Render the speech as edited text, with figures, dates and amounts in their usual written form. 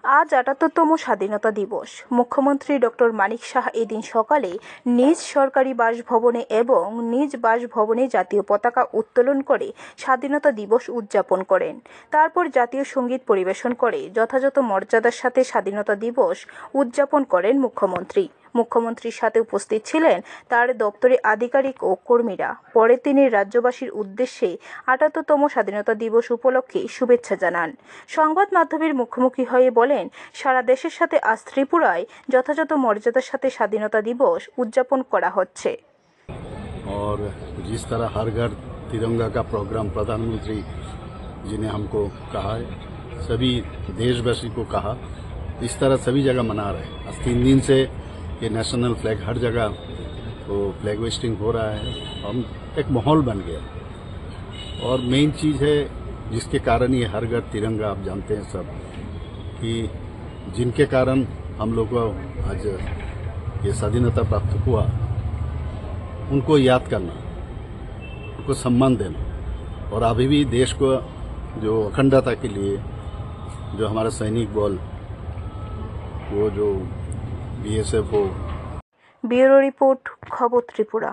আজ ৭৮তম স্বাধীনতা দিবস। মুখ্যমন্ত্রী ডক্টর মানিক সাহা এদিন সকালে নিজ সরকারি বাসভবনে এবং নিজ বাসভবনে জাতীয় পতাকা উত্তোলন করে স্বাধীনতা দিবস উদযাপন করেন। তারপর জাতীয় সঙ্গীত পরিবেশন করে যথাযথ মর্যাদার সাথে স্বাধীনতা দিবস উদযাপন করেন মুখ্যমন্ত্রী। মুখ্যমন্ত্রীর সাথে উপস্থিত ছিলেন তার দপ্তরে আধিকারিক ও কর্মীরা। পরে তিনি রাজ্যবাসীর উদ্দেশ্যে ৭৮তম স্বাধীনতা দিবস উপলক্ষে শুভেচ্ছা জানান। সংবাদ মাধ্যমের মুখোমুখি হয়ে বলেন, সারা দেশের সাথে আজ ত্রিপুরায় যথাযথ মর্যাদার সাথে স্বাধীনতা দিবস উদযাপন করা হচ্ছে। और जिस तरह हर घर तिरंगा का प्रोग्राम प्रधानमंत्री जी ने हमको कहा है, सभी देशवासी को कहा, इस तरह सभी जगह मना रहे हैं। आज 3 दिन से ये नेशनल फ्लैग हर जगह तो फ्लैग होस्टिंग हो रहा है। हम एक माहौल बन गया और मेन चीज़ है जिसके कारण ये हर घर तिरंगा, आप जानते हैं सब, कि जिनके कारण हम लोग को आज ये स्वाधीनता प्राप्त हुआ, उनको याद करना, उनको सम्मान देना और अभी भी देश को जो अखंडता के लिए जो हमारा सैनिक बल, वो जो BSF हो। ब्यूरो रिपोर्ट, खबर त्रिपुरा।